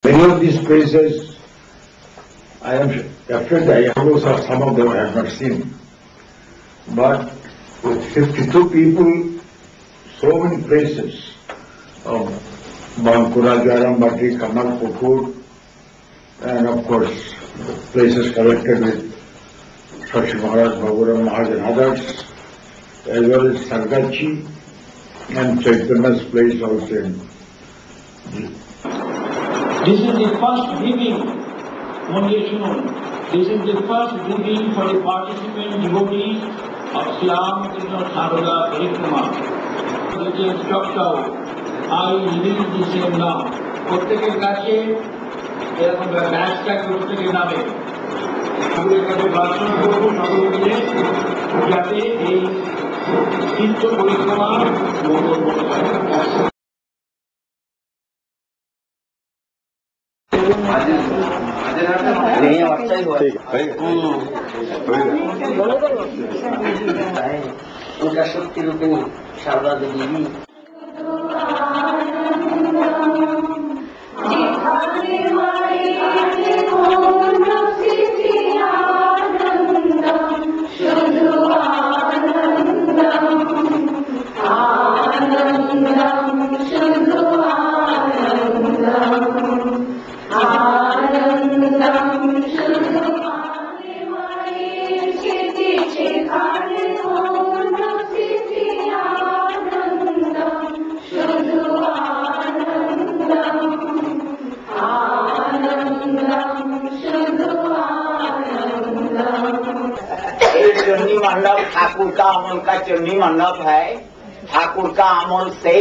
Many of these places, I am afraid the photos of some of them I have not seen. But with 52 people, so many places of Bankura, Jairambati, Kamal Pukur, and of course places connected with Shashi Maharaj, Bhaguram Maharaj and others, as well as Sargachi and Chaitanya's place also. This is the first briefing, this is the first briefing for the participant devotees of Shyam Krishna Saroda Parikrama. It is dropped out. I release the same now. প্রত্যেকের কাছে এরকম ব্যাচটা প্রত্যেকের নামে ঠাকুরের কাছে প্রার্থনা করব সকলে মিলে যাতে এই তীর্থ পরিক্রমা মঙ্গল করতে পারে। उनका शक्ति रूपिणी शारदा देवी चुन्नी मंडप ठाकुर का अमल का चुन्नी मंडप है। ठाकुर का अमल से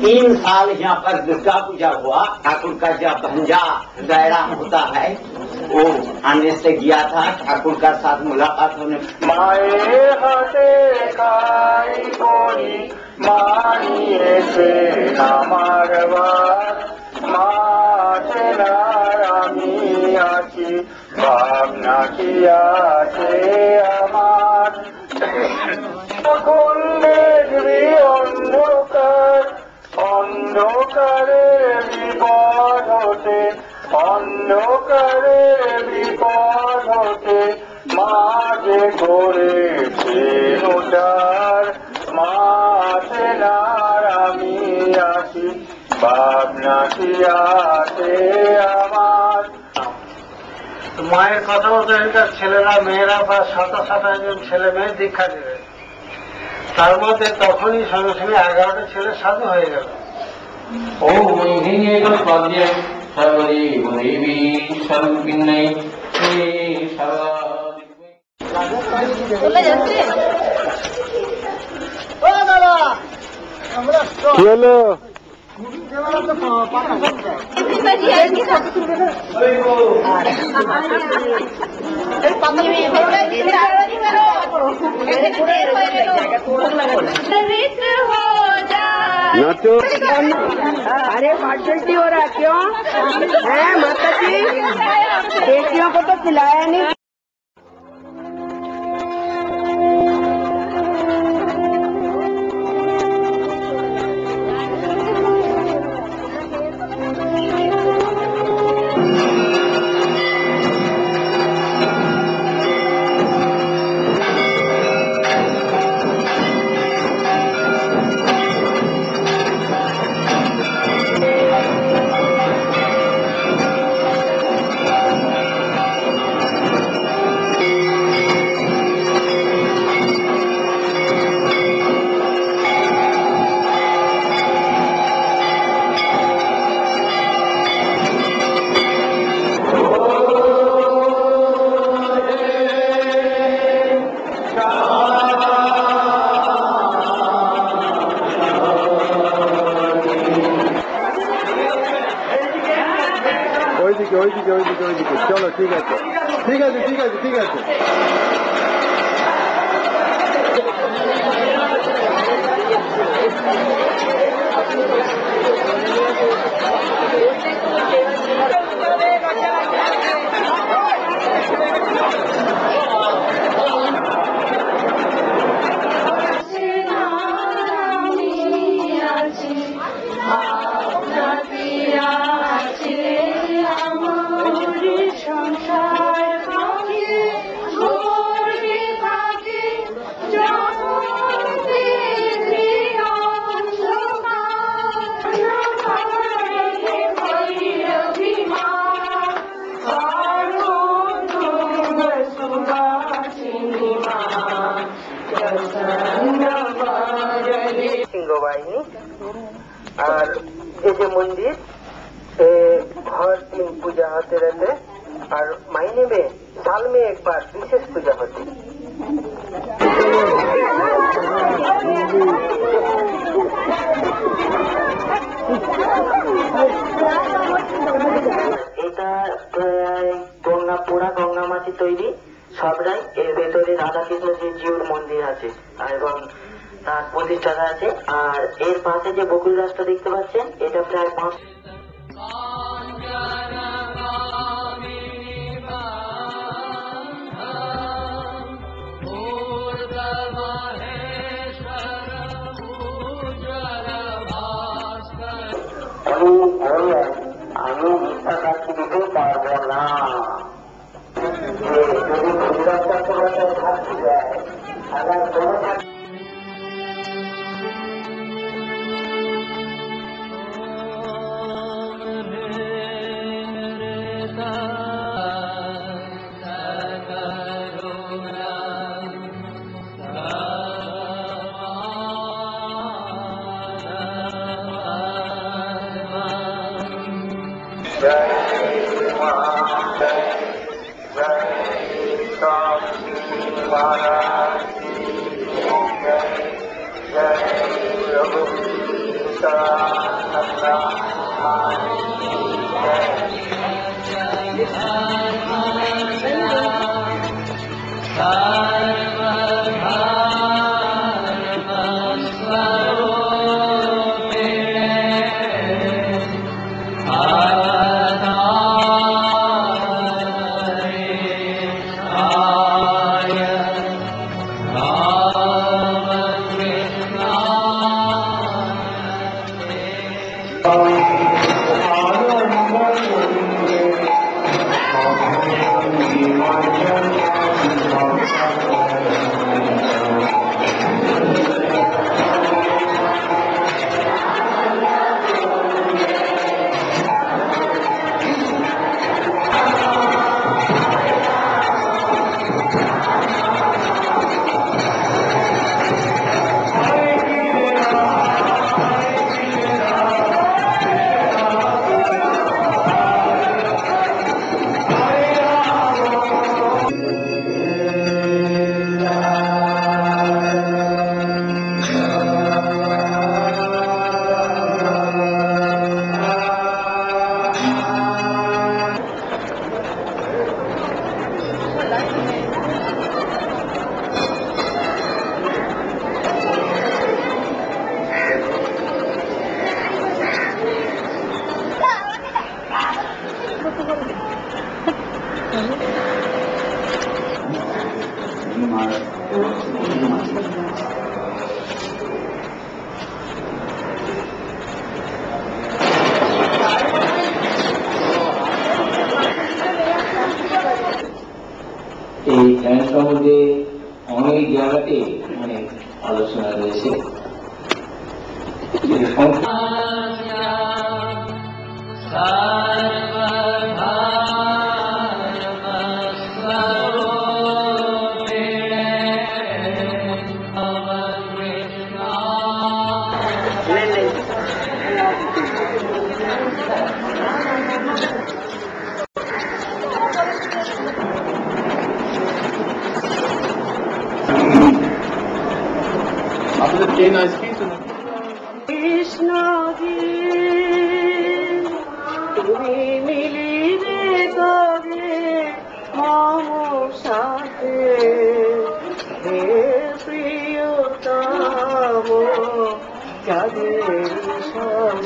3 साल यहाँ पर दुर्गा पूजा हुआ। ठाकुर का जब भंजा जयराम होता है वो आने से गया था। ठाकुर का साथ मुलाकात होने माए हाथे खाई कोई मानिए से नामारवा माते नारामी आची भावना किया से আমার তখন দেখবি অন্ধকার অন্ধকারের বিপদ হতে অন্ধকারের বিপদ হতে মাঝে করেছে উদ্ধার মাঝে নারামি আছি ভাবনা কি আছে আমার। মায়ের কথা মতো এখানকার ছেলেরা মেয়েরা বা 27-28 জন ছেলে মেয়ে দীক্ষা দেবে। তার মধ্যে তখনই সঙ্গে সঙ্গে 11টা ছেলে সাধু হয়ে গেল। ও মহিনে পদ্যে সর্বদী দেবী স্বরূপিণী কি হলো? अरे पार्टी हो रहा क्यों है माता जी? बेटियों को तो खिलाया नहीं। ওইদিকে চলো ঠিক আছে ঠিক আছে ঠিক আছে ঠিক আছে। सिंह बाहिनी और ये जो मंदिर हर दिन पूजा होते रहते और महीने में साल में एक बार विशेष पूजा होती। এটা গঙ্গা পুরা গঙ্গা মাটি তৈরি সবরাই এর ভেতরে রাধাকৃষ্ণ জিউর মন্দির আছে এবং তার প্রতিষ্ঠাতা আছে। আর এর পাশে যে বকুল গাছটা দেখতে পাচ্ছেন এটা প্রায় 5 আমি মিথ্যা সাক্ষী দিতে পারবো না। যদি সাক্ষী দেয় এই ধ্যান সম্বন্ধে অনেক জায়গাতে অনেক আলোচনা রয়েছে। কৃষ্ণ তুমি মিলিবে তবে মম সাথে হে প্রিয়তম যাদের সম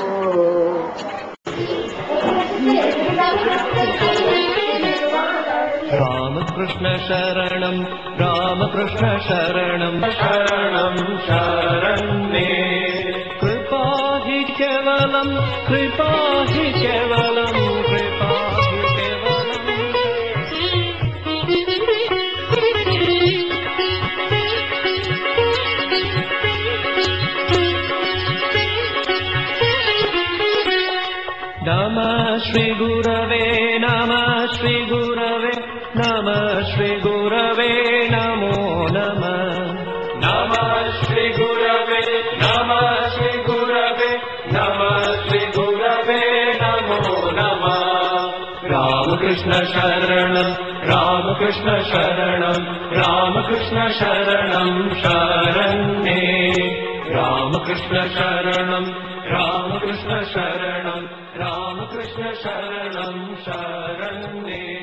रामकृष्ण शरणं रामकृष्ण शरणं शरणं शरण्ये कृपा हि केवलं कृपा हि केवलं कृपा हि केवलम् नमः श्री गुरवे नमः श्री गुरवे नमः श्री गुरवे नमो नमः नमः श्री गुरवे नमः श्री गुरवे नमः श्री गुरवे नमो नमः रामकृष्ण शरणं रामकृष्ण शरणं रामकृष्ण शरणं शरण्ये रामकृष्ण शरणं रामकृष्ण शरणं रामकृष्ण शरणं शरण्ये